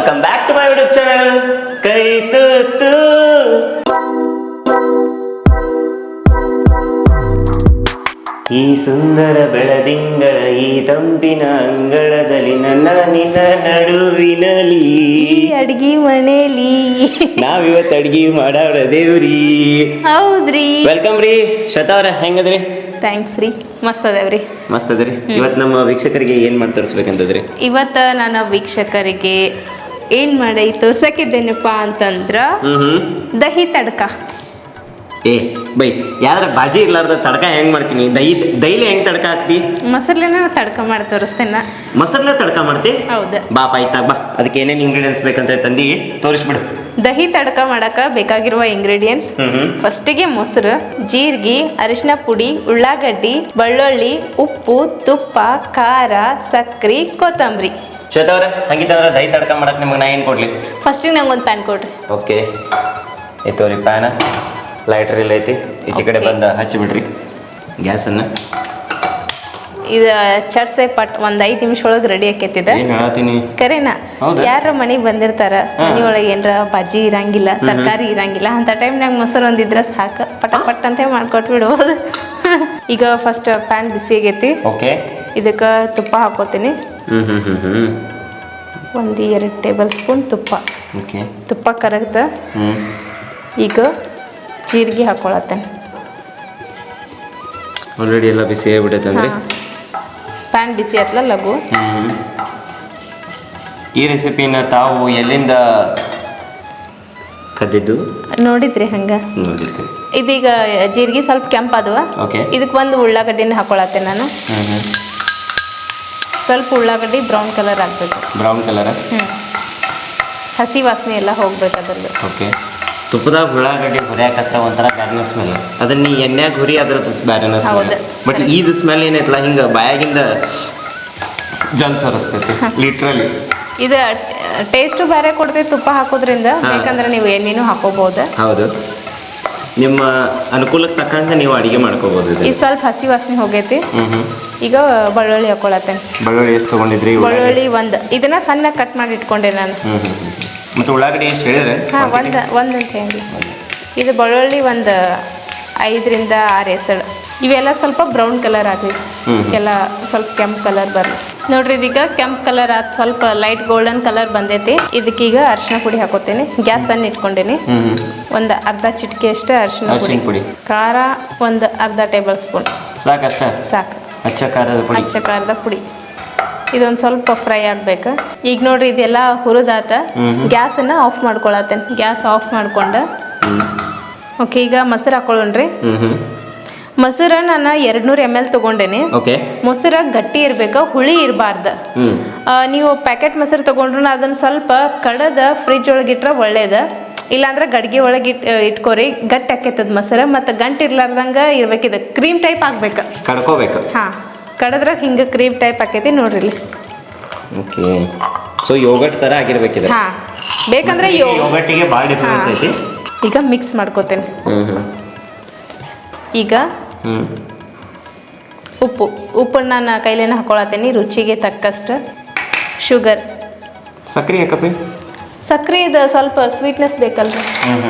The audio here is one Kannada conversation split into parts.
Welcome back to my YouTube channel ಕೈ ತೂತು. ಈ ಸುಂದರ ಬೆಳದಿಂಗಳ ಈ ತಂಪಿನ ಅಂಗಳದಲ್ಲಿ ನನ್ನ ನಿನ್ನ ನಡುವಿನಲ್ಲಿ ಅಡ್ಗಿ ಮನೇಲಿ ನಾವಿವತ್ತು ಅಡ್ಗಿ ಮಾಡಾಡದೇವ್ರಿ. ಹೌದ್ರಿ. ವೆಲ್ಕಮ್ ರೀ ಶ್ವೇತಾ ಅವ್ರ, ಹೆಂಗದ್ರಿ? ಥ್ಯಾಂಕ್ಸ್ ರೀ, ಮಸ್ತ್ ಅದೇವ್ರಿ. ಮಸ್ತ್ ಅದ್ರಿ. ಇವತ್ತು ನಮ್ಮ ವೀಕ್ಷಕರಿಗೆ ಏನ್ ಮಾಡಿ ತೋರಿಸ್ಬೇಕಂತದ್ರಿ? ಇವತ್ತು ನಾನು ವೀಕ್ಷಕರಿಗೆ ಏನ್ ಮಾಡಿ ತೋರ್ಸಕ್ಕಿದ್ದೇನಪ್ಪ ಅಂತಂದ್ರ ದಹಿ ತಡ್ಕ. ಏ ಬೈ, ಯಾವ್ದಾರ ಬಾಜಿ ಇರ್ಲಾರ್ದ ತಡ್ಕ ಹೆಂಗ್ ಮಾಡ್ತೀನಿ? ಡೈಲಿ ಹೆಂಗ್ ತಡ್ಕ ಹಾಕ್ತಿ? ಮೊಸರ್ಲೆನ ತಡ್ಕ ಮಾಡಿ ತೋರಿಸ್ತೇನೆ. ಮೊಸರ್ಲೆ ತಡ್ಕ ಮಾಡ್ತಿ? ಹೌದು. ಬಾಪ ಆಯ್ತಾ, ಬಾ. ಅದಕ್ಕೆ ಏನೇನು ಇಂಗ್ರೀಡಿಯೆಂಟ್ಸ್ ಬೇಕಂತ ತಂದು ತೋರಿಸ್ಬಿಡು. ದಹಿ ತಡ್ಕ ಮಾಡಕ ಬೇಕಾಗಿರುವ ಇಂಗ್ರೀಡಿಯೆಂಟ್ಸ್: ಫಸ್ಟಿಗೆ ಮೊಸರು, ಜೀರಿಗೆ, ಅರಿಶಿನ ಪುಡಿ, ಉಳ್ಳಾಗಡ್ಡಿ, ಬೆಳ್ಳುಳ್ಳಿ, ಉಪ್ಪು, ತುಪ್ಪ, ಖಾರ, ಸಕ್ರೆ, ಕೊತ್ತಂಬರಿ. ಶ್ವೇತಾ ಅವ್ರೆ, ಹಂಗಿತ್ತಂದ್ರೆ ದಹಿ ತಡ್ಕ ಮಾಡಕ್ ನಿಮಗೆ ನಾ ಏನು ಕೊಡ್ಲಿ? ಫಸ್ಟಿಗೆ ನಂಗೊಂದು ಪ್ಯಾನ್ ಕೊಡ್ರಿ. ಓಕೆ, ಐತೋರಿ ಪ್ಯಾನ. ಲೈಟರ್ ಎಲ್ಲ ಐತಿ, ಈಚೆ ಕಡೆ ಬಂದು ಹಚ್ಚಿಬಿಡ್ರಿ ಗ್ಯಾಸನ್ನು. ಇದು ಚರ್ಸೆ ಪಟ್ ಒಂದು 5 ನಿಮಿಷ ಒಳಗೆ ರೆಡಿ ಆಕೈತಿದೆ. ಏನು ಹೇಳತ್ತೀನಿ? ಕರೆನಾ? ಯಾರ ಮನೆಗೆ ಬಂದಿರ್ತಾರ, ಮನೆ ಒಳಗೆ ಏನರ ಭಾಜಿ ಇರಂಗಿಲ್ಲ, ತರಕಾರಿ ಇರಂಗಿಲ್ಲ, ಅಂತ ಟೈಮ್ನಾಗ ಮೊಸರು ಒಂದಿದ್ರೆ ಸಾಕು, ಪಟ ಪಟ್ ಅಂತ ಮಾಡ್ಕೊಟ್ಟು ಬಿಡ್ಬೋದು. ಈಗ ಫಸ್ಟ್ ಪ್ಯಾನ್ ಬಿಸಿ ಆಗೈತಿ. ಓಕೆ, ಇದಕ್ಕೆ ತುಪ್ಪ ಹಾಕೋತೀನಿ. 1-2 ಟೇಬಲ್ ಸ್ಪೂನ್ ತುಪ್ಪ. ಓಕೆ, ತುಪ್ಪ ಕರಗ್ದ. ಈಗ ಜೀರಿಗೆ ಹಾಕೊಳತ್ತೇನೆ. ಆಲ್ರೆಡಿ ಎಲ್ಲ ಬಿಸಿ ಆಗಿಬಿಟ್ಟೈತಂದ್ರೆ ಪ್ಯಾನ್ ಬಿಸಿ ಆತ್ಲ ಲಘು. ಈ ರೆಸಿಪಿನ ತಾವು ಎಲ್ಲಿಂದ ಕದ್ದಿದ್ದು? ನೋಡಿದ್ರಿ ಹಂಗ? ನೋಡಿದ್ರಿ. ಇದೀಗ ಜೀರಿಗೆ ಸ್ವಲ್ಪ ಕೆಂಪಾದವ. ಓಕೆ, ಇದಕ್ಕೆ ಒಂದು ಉಳ್ಳಾಗಡ್ಡಿನ ಹಾಕೊಳತ್ತೇನೆ ನಾನು. ಸ್ವಲ್ಪ ಉಳ್ಳಾಗಡ್ಡಿ ಬ್ರೌನ್ ಕಲರ್ ಆಗ್ಬೇಕು. Brown colour? ಹಸಿ ವಾಸನೆ ಎಲ್ಲ ಹೋಗ್ಬೇಕು ಅದ್ರದ್ದು. ಓಕೆ. ತುಪ್ಪದಾಗ ಉಳ್ಳಾಗಡ್ಡಿ ಹುರಿಯಾಕತ್ರ ಒಂಥರ ಬ್ಯಾರನ ಸ್ಮೆಲ್. ಅದನ್ನ ನೀ ಎಣ್ಣೆಗೆ ಹುರಿ ಅದ್ರದ್ದು ಬ್ಯಾರನ ಸ್ಮೆಲ್. ಬಟ್ ಇದು ಸ್ಮೆಲ್ ಏನೈತಲ್ಲ ಹಿಂಗೆ ಬಾಯಾಗಿಂದ ಜಲ್ ಸರಿಸ್ತೈತಿ ಲಿಟ್ರಲಿ. ಇದು ಟೇಸ್ಟು ಬೇರೆ ಕೊಡ್ತೈತಿ ತುಪ್ಪ ಹಾಕೋದ್ರಿಂದ. ಬೇಕಂದ್ರೆ ನೀವು ಎಣ್ಣೆನೂ ಹಾಕೋಬಹುದು. ಹೌದು, ನಿಮ್ಮ ಅನುಕೂಲಕ್ಕೆ ತಕ್ಕಂಗೆ ನೀವು ಅಡಿಗೆ ಮಾಡ್ಕೋಬಹುದು. ಈಗ ಸ್ವಲ್ಪ ಹಸಿ ವಾಸನೆ ಹೋಗೈತಿ. ಈಗ ಬೆಳ್ಳುಳ್ಳಿ ಹಾಕೊಳತ್ತೇನೆ. ಬೆಳ್ಳುಳ್ಳಿ ಎಷ್ಟು ತೊಗೊಂಡಿದ್ರಿ? ಬೆಳ್ಳುಳ್ಳಿ ಇದನ್ನ ಸಣ್ಣ ಕಟ್ ಮಾಡಿ ಇಟ್ಕೊಂಡೆ ನಾನು. ಮತ್ತು ಉಳ್ಳಾಗಡ್ಡಿ ಎಷ್ಟು ಹೇಳಿದ್ರೆ? ಒಂದು ಅಂತ ಹೇಳಿ. ಇದು ಬೆಳ್ಳುಳ್ಳಿ 5-6 ಎಸಳು. ಇವೆಲ್ಲ ಸ್ವಲ್ಪ ಬ್ರೌನ್ ಕಲರ್ ಆಗಲಿ, ಎಲ್ಲ ಸ್ವಲ್ಪ ಕೆಂಪು ಕಲರ್ ಬರಲಿ. ನೋಡ್ರಿ, ಇದೀಗ ಕೆಂಪು ಕಲರ್ ಆದ ಸ್ವಲ್ಪ ಲೈಟ್ ಗೋಲ್ಡನ್ ಕಲರ್ ಬಂದೈತಿ. ಇದಕ್ಕೀಗ ಅರಿಶಿನ ಪುಡಿ ಹಾಕೋತೀನಿ. ಗ್ಯಾಸ್ ಅನ್ನು ಇಟ್ಕೊಂಡೇನಿ. ಒಂದು ಅರ್ಧ ಚಿಟಿಕೆ ಅಷ್ಟು ಅರಿಶಿನ ಪುಡಿ. ಖಾರ ಒಂದು ಅರ್ಧ ಟೇಬಲ್ ಸ್ಪೂನ್. ಸಾಕಷ್ಟ? ಸಾಕು. ಅಚ್ಚ ಖಾರದ ಪುಡಿ. ಇದೊಂದು ಸ್ವಲ್ಪ ಫ್ರೈ ಆಗ್ಬೇಕು. ಈಗ ನೋಡ್ರಿ, ಇದೆಲ್ಲ ಹುರಿದಾತ. ಗ್ಯಾಸನ್ನು ಆಫ್ ಮಾಡ್ಕೊಳತ್ತೇನೆ. ಗ್ಯಾಸ್ ಆಫ್ ಮಾಡ್ಕೊಂಡು ಓಕೆ, ಈಗ ಮೊಸರು ಹಾಕೊಳ್ಳೋಣ್ರಿ. ಮೊಸರು ನಾನು 200 ml ತೊಗೊಂಡೇನಿ. ಮೊಸರು ಗಟ್ಟಿ ಇರ್ಬೇಕು, ಹುಳಿ ಇರಬಾರ್ದು. ನೀವು ಪ್ಯಾಕೆಟ್ ಮೊಸರು ತೊಗೊಂಡ್ರು ಅದನ್ನು ಸ್ವಲ್ಪ ಕಡದ ಫ್ರಿಜ್ ಒಳಗೆ ಇಟ್ರೆ ಒಳ್ಳೇದು. ಇಲ್ಲಾಂದ್ರೆ ಗಡ್ಗೆ ಒಳಗೆ ಇಟ್ಕೋರಿ, ಗಟ್ಟಿ ಹಾಕೈತದ ಮೊಸರು. ಮತ್ತು ಗಂಟು ಇರ್ಲಾರ್ದಂಗೆ ಇರ್ಬೇಕಿದೆ. ಕ್ರೀಮ್ ಟೈಪ್ ಆಗ್ಬೇಕು, ಕಡ್ಕೋಬೇಕು. ಹಾಂ, ಕಡದ್ರ ಹಿಂಗೆ ಕ್ರೀಮ್ ಟೈಪ್ ಆಕೈತಿ ನೋಡ್ರಿ ಇಲ್ಲಿ. ಓಕೆ, ಸೊ ಯೋಗಟ್ ಥರ ಆಗಿರ್ಬೇಕಿದೆ. ಹಾಂ, ಬೇಕಂದ್ರೆ ಯೋಗಟ್ಟಿಗೆ ಭಾಳ ಡಿಫರೆನ್ಸ್ ಐತಿ. ಈಗ ಮಿಕ್ಸ್ ಮಾಡ್ಕೋತೇನೆ. ಈಗ ಉಪ್ಪನ್ನ ನಾನು ಕೈಲೇನ ಹಾಕೊಳತ್ತೇನೆ. ರುಚಿಗೆ ತಕ್ಕಷ್ಟು ಶುಗರ್. ಸಕ್ರೆ ಯಾಕಪ್ಪಿ? ಸಕ್ರೆ ಇದು ಸ್ವಲ್ಪ ಸ್ವೀಟ್ನೆಸ್ ಬೇಕಲ್ರಿ.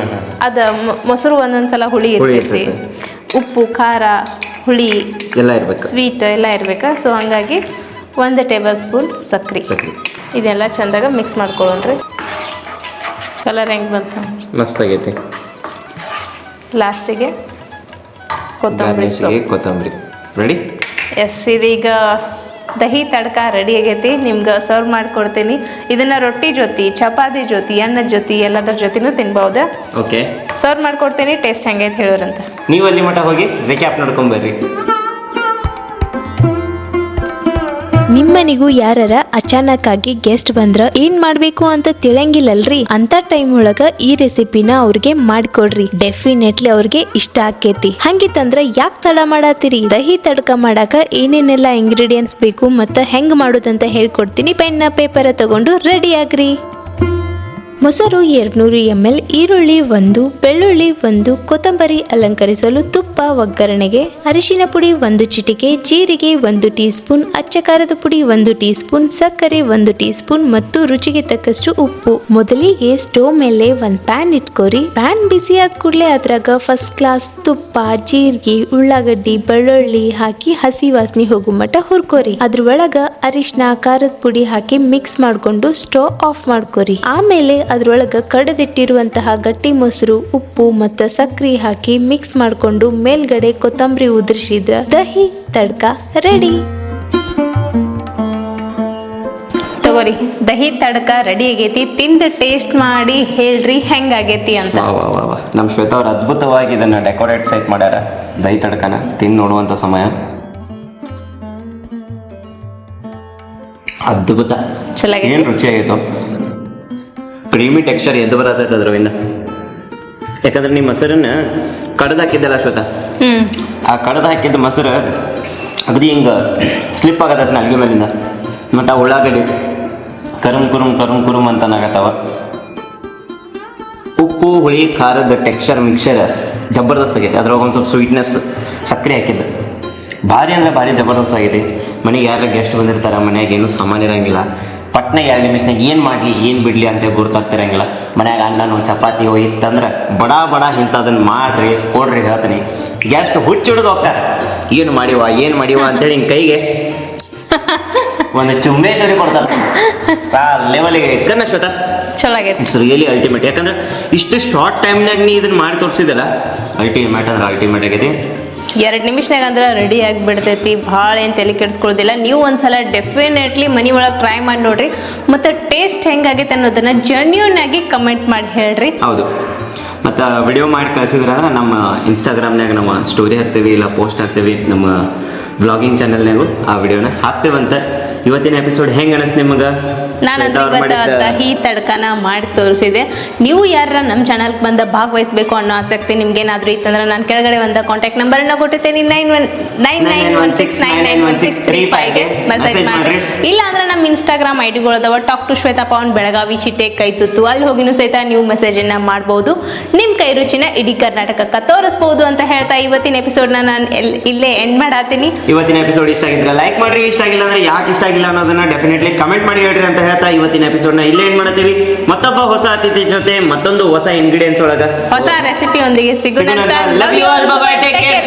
ಅದು ಮೊಸರು ಒಂದೊಂದ್ಸಲ ಹುಳಿ ಇರ್ತೈತಿ. ಉಪ್ಪು, ಖಾರ, ಹುಳಿ ಎಲ್ಲ ಇರ್ಬೇಕು, ಸ್ವೀಟ್ ಎಲ್ಲ ಇರ್ಬೇಕು. ಸೊ ಹಂಗಾಗಿ 1 ಟೇಬಲ್ ಸ್ಪೂನ್ ಸಕ್ರೆ. ಇದೆಲ್ಲ ಚಂದಾಗ ಮಿಕ್ಸ್ ಮಾಡ್ಕೊಳ್ಳೋಣ್ರಿ. ಕಲರ್ ಹೆಂಗೆ ಬಂತು? ಮಸ್ತ್ ಆಗೈತಿ. ಲಾಸ್ಟಿಗೆ ಕೊತ್ತಂಬರಿ. ರೆಡಿ? ಎಸ್, ಇದೀಗ ದಹಿ ತಡ್ಕ ರೆಡಿ ಆಗೈತಿ. ನಿಮ್ಗೆ ಸರ್ವ್ ಮಾಡಿಕೊಡ್ತೀನಿ. ಇದನ್ನ ರೊಟ್ಟಿ ಜೊತೆ, ಚಪಾತಿ ಜೊತೆ, ಅನ್ನದ ಜೊತೆ, ಎಲ್ಲದರ ಜೊತೆನೂ ತಿನ್ಬಹುದು. ಓಕೆ, ಸರ್ವ್ ಮಾಡ್ಕೊಡ್ತೀನಿ. ಟೇಸ್ಟ್ ಹೆಂಗೈತೆ ಹೇಳೋರಂತ. ನೀವು ಅಲ್ಲಿ ಮಟ್ಟ ಹೋಗಿ ರಿಕ್ಯಾಪ್ ನೋಡ್ಕೊಂಬರ್ರಿ. ನಿಮ್ಮನಿಗೂ ಯಾರರ ಅಚಾನಕ್ ಆಗಿ ಗೆಸ್ಟ್ ಬಂದ್ರ ಏನ್ ಮಾಡ್ಬೇಕು ಅಂತ ತಿಳಂಗಿಲ್ಲಲ್ರಿ. ಅಂತ ಟೈಮ್ ಒಳಗ ಈ ರೆಸಿಪಿನ ಅವ್ರಿಗೆ ಮಾಡ್ಕೊಡ್ರಿ. ಡೆಫಿನೆಟ್ಲಿ ಅವ್ರಿಗೆ ಇಷ್ಟ ಆಕೇತಿ. ಹಂಗಿತ್ತಂದ್ರ ಯಾಕೆ ತಡ ಮಾಡತ್ತೀರಿ? ದಹಿ ತಡ್ಕ ಮಾಡಾಕ ಏನೇನೆಲ್ಲ ಇಂಗ್ರೀಡಿಯೆಂಟ್ಸ್ ಬೇಕು ಮತ್ತ ಹೆಂಗ್ ಮಾಡೋದಂತ ಹೇಳ್ಕೊಡ್ತೀನಿ. ಪೆನ್ನ ಪೇಪರ್ ತಗೊಂಡು ರೆಡಿ ಆಗ್ರಿ. ಮೊಸರು 200 ml, ಈರುಳ್ಳಿ 1, ಬೆಳ್ಳುಳ್ಳಿ 1, ಕೊತ್ತಂಬರಿ ಅಲಂಕರಿಸಲು ತುಪ್ಪ, ಒಗ್ಗರಣೆಗೆ ಅರಿಶಿನ ಪುಡಿ 1 ಚಿಟಿಕೆ, ಜೀರಿಗೆ 1 ಟೀ ಸ್ಪೂನ್, ಅಚ್ಚ ಖಾರದ ಪುಡಿ 1 ಟೀ ಸ್ಪೂನ್, ಸಕ್ಕರೆ 1 ಟೀ ಸ್ಪೂನ್ ಮತ್ತು ರುಚಿಗೆ ತಕ್ಕಷ್ಟು ಉಪ್ಪು. ಮೊದಲಿಗೆ ಸ್ಟೋವ್ ಮೇಲೆ ಒಂದು ಪ್ಯಾನ್ ಇಟ್ಕೋರಿ. ಪ್ಯಾನ್ ಬಿಸಿ ಆದ ಕೂಡಲೇ ಅದ್ರಾಗ ಫಸ್ಟ್ ಕ್ಲಾಸ್ ತುಪ್ಪ, ಜೀರಿಗೆ, ಉಳ್ಳಾಗಡ್ಡಿ, ಬೆಳ್ಳುಳ್ಳಿ ಹಾಕಿ ಹಸಿ ವಾಸನೆ ಹೋಗೋ ಮಟ್ಟ ಹುರ್ಕೋರಿ. ಅದ್ರೊಳಗ ಅರಿಶಿನ, ಖಾರದ ಪುಡಿ ಹಾಕಿ ಮಿಕ್ಸ್ ಮಾಡ್ಕೊಂಡು ಸ್ಟೋವ್ ಆಫ್ ಮಾಡ್ಕೋರಿ. ಆಮೇಲೆ ಅದ್ರೊಳಗ ಕಡದಿಟ್ಟಿರುವಂತಹ ಗಟ್ಟಿ ಮೊಸರು, ಉಪ್ಪು ಮತ್ತು ಸಕ್ಕರೆ ಹಾಕಿ ಮಿಕ್ಸ್ ಮಾಡ್ಕೊಂಡು ಮೇಲ್ಗಡೆ ಕೊತ್ತಂಬರಿ ಉದುರಿಸಿದ್ರ ದಹಿ ತಡ್ಕ ರೆಡಿ. ತಗೋರಿ, ದಹಿ ತಡಕ ರೆಡಿ ಆಗೈತಿ. ತಿಂದು ಟೇಸ್ಟ್ ಮಾಡಿ ಹೇಳ್ರಿ ಹೆಂಗಾಗೈತಿ ಅಂತ. ನಮ್ಮ ಶ್ವೇತಾ ಅವ್ರು ಅದ್ಭುತವಾಗಿ ಇದನ್ನ ಡೆಕೋರೇಟ್ ಸೈಟ್ ಮಾಡ್ಯಾರ. ದಹಿ ತಡಕನ ತಿಂದು ನೋಡುವಂತ ಸಮಯ. ಅದ್ಭುತ, ಏನ್ ರುಚಿ ಆಗಿತ್ತು. ಕ್ರೀಮಿ ಟೆಕ್ಸ್ಚರ್ ಎದ್ದು ಬರತೈತೆ ಅದ್ರವಿಂದ. ಯಾಕಂದ್ರೆ ನಿಮ್ಮ ಮೊಸರನ್ನ ಕಡ್ದು ಹಾಕಿದ್ದಲ್ಲ ಶ್ವೇತಾ, ಆ ಕಡ್ದು ಹಾಕಿದ್ದ ಮೊಸರು ಅಗದಿ ಹಿಂಗ ಸ್ಲಿಪ್ ಆಗತೈತೆ ನಾಲ್ಗೆ ಮೇಲಿಂದ. ಮತ್ತು ಆ ಉಳ್ಳಾಗಡ್ಡಿ ಕರುಮ್ ಕುರುಮ್ ಅಂತ ನಾಗತ್ತವ. ಉಪ್ಪು, ಹುಳಿ, ಖಾರದ ಟೆಕ್ಸ್ಚರ್ ಮಿಕ್ಸರ್ ಜಬರ್ದಸ್ತ್ ಆಗೈತಿ. ಅದ್ರೊಳಗೆ ಒಂದು ಸ್ವಲ್ಪ ಸ್ವೀಟ್ನೆಸ್, ಸಕ್ಕರೆ ಹಾಕಿದ್ದು ಭಾರಿ ಅಂದ್ರೆ ಭಾರಿ ಜಬರ್ದಸ್ತ್ ಆಗೈತಿ. ಮನೆಗೆ ಯಾರ ಗೆಸ್ಟ್ ಬಂದಿರ್ತಾರೆ, ಮನ್ಯಾಗ ಏನು ಸಾಮಾನು ಇರಂಗಿಲ್ಲ. ಪಟ್ನೆ 2 ನಿಮಿಷನಾಗ ಏನು ಮಾಡಲಿ ಏನು ಬಿಡಲಿ ಅಂತ ಗುರ್ತಾಗ್ತಿರಂಗಿಲ್ಲ. ಮನ್ಯಾಗ ಅನ್ನನೋ ಚಪಾತಿಯೋ ಇತ್ತಂದ್ರೆ ಬಡ ಇಂಥದನ್ನು ಮಾಡ್ರಿ ಕೊಡ್ರಿ ಹೇಳ್ತೀನಿ. ಗೆಸ್ಟ್ ಹುಚ್ಚಿಡ್ದು ಹೋಗ್ತಾರೆ, ಏನು ಮಾಡಿವ ಅಂತೇಳಿ ಹಿಂಗೆ ಕೈಗೆ ಒಂದು ಚುಂಬೇಶ್ವರಿ ಕೊಡ್ತಾರೆ. ಆ ಲೆವೆಲ್ಗೆ ಕನ್ನ ಶ್ವೇತಾ ಚಲೋ ಆಗೈತಿ. It's really ultimate. ಯಾಕಂದ್ರೆ ಇಷ್ಟು ಶಾರ್ಟ್ ಟೈಮ್ನಾಗ ನೀ ಇದನ್ನ ಮಾಡಿ ತೋರಿಸಿದಲ್ಲ, ಅಲ್ಟಿಮೇಟ್ ಆಗೈತಿ. 2 ನಿಮಿಷನಾಗ ಅಂದ್ರೆ ರೆಡಿ ಆಗಿಬಿಡ್ತೈತಿ. ಭಾಳ ಏನು ತಲೆ ಕೆಡಿಸ್ಕೊಳ್ಳೋದಿಲ್ಲ. ನೀವು ಒಂದ್ಸಲ ಡೆಫಿನೆಟ್ಲಿ ಮನೆ ಒಳಗೆ ಟ್ರೈ ಮಾಡಿ ನೋಡ್ರಿ. ಮತ್ತು ಟೇಸ್ಟ್ ಹೆಂಗಾಗೈತೆ ಅನ್ನೋದನ್ನ ಜೆನ್ಯೂನ್ ಆಗಿ ಕಮೆಂಟ್ ಮಾಡಿ ಹೇಳ್ರಿ. ಹೌದು, ಮತ್ತು ವಿಡಿಯೋ ಮಾಡಿ ಕಳಿಸಿದ್ರೆ ಅಂದ್ರೆ ನಮ್ಮ ಇನ್ಸ್ಟಾಗ್ರಾಮ್ನಾಗ ನಮ್ಮ ಸ್ಟೋರಿ ಹಾಕ್ತೀವಿ, ಇಲ್ಲ ಪೋಸ್ಟ್ ಹಾಕ್ತೀವಿ, ನಮ್ಮ ಬ್ಲಾಗಿಂಗ್ ಚಾನಲ್ನಾಗೂ ಆ ವಿಡಿಯೋನ ಹಾಕ್ತೇವಂತ. ಇವತ್ತಿನ ಎಪಿಸೋಡ್ ಹೆಂಗೆ ಅನಿಸ್ತು ನಿಮಗೆ? ನಾನಂತೂ ಇವತ್ತು ದಹಿ ತಡ್ಕನ ಮಾಡಿ ತೋರಿಸಿದೆ. ನೀವು ಯಾರ ನಮ್ಮ ಚಾನಲ್ಗೆ ಬಂದ ಭಾಗವಹಿಸಬೇಕು ಅನ್ನೋ ಆಸಕ್ತಿ ನಿಮ್ಗೇನಾದ್ರೂ ಇತ್ತಂದ್ರೆ ನಾನು ಕೆಳಗಡೆ ಒಂದು ಕಾಂಟ್ಯಾಕ್ಟ್ ನಂಬರನ್ನು ಕೊಟ್ಟಿರ್ತೇನೆ. 9916991635ಗೆ ಮೆಸೇಜ್ ಮಾಡಿರಿ. ಇಲ್ಲ ಅಂದ್ರೆ ನಮ್ಮ ಇನ್ಸ್ಟಾಗ್ರಾಮ್ ಐಡಿಗಳದಾವ, ಟಾಕ್ ಟು ಶ್ವೇತಾ ಪವನ್ ಬೆಳಗಾವಿ ಚಿಟ್ಟೆ ಕೈತುತ್ತು. ಅಲ್ಲಿ ಹೋಗಿನೂ ಸಹಿತ ನೀವು ಮೆಸೇಜನ್ನು ಮಾಡ್ಬೋದು. ನಿಮ್ಮ ಕೈ ರುಚಿನ ಇಡೀ ಕರ್ನಾಟಕಕ್ಕೆ ತೋರಿಸ್ಬೋದು ಅಂತ ಹೇಳ್ತಾ ಇವತ್ತಿನ ಎಪಿಸೋಡ್ನ ನಾನು ಇಲ್ಲೇ ಎಂಡ್ ಮಾಡಾತೀನಿ. ಇವತ್ತಿನ ಎಪಿಸೋಡ್ ಇಷ್ಟ ಆಗಿದ್ರೆ ಲೈಕ್ ಮಾಡ್ರಿ, ಇಷ್ಟ ಆಗಿಲ್ಲ ಅಂದ್ರೆ ಯಾಕೆ ಇಷ್ಟ ಆಗಿಲ್ಲ ಅನ್ನೋದನ್ನ ಡೆಫಿನೆಟ್ಲಿ ಕಮೆಂಟ್ ಮಾಡಿ ಹೇಳ್ರಿ ಅಂತ ಹೇಳ್ತಾ ಇವತ್ತಿನ ಎಪಿಸೋಡ್ನ ಇಲ್ಲೇ ಎಂಡ್ ಮಾಡ್ತೀವಿ. ಮತ್ತೊಬ್ಬ ಹೊಸ ಅತಿಥಿ ಜೊತೆ ಮತ್ತೊಂದು ಹೊಸ ಇಂಗ್ರೀಡಿಯೆಂಟ್ಸ್ ಒಳಗ ಹೊಸ ರೆಸಿಪಿ ಒಂದಿಗೆ ಸಿಗೋಣ. Love you all, bye bye, take care.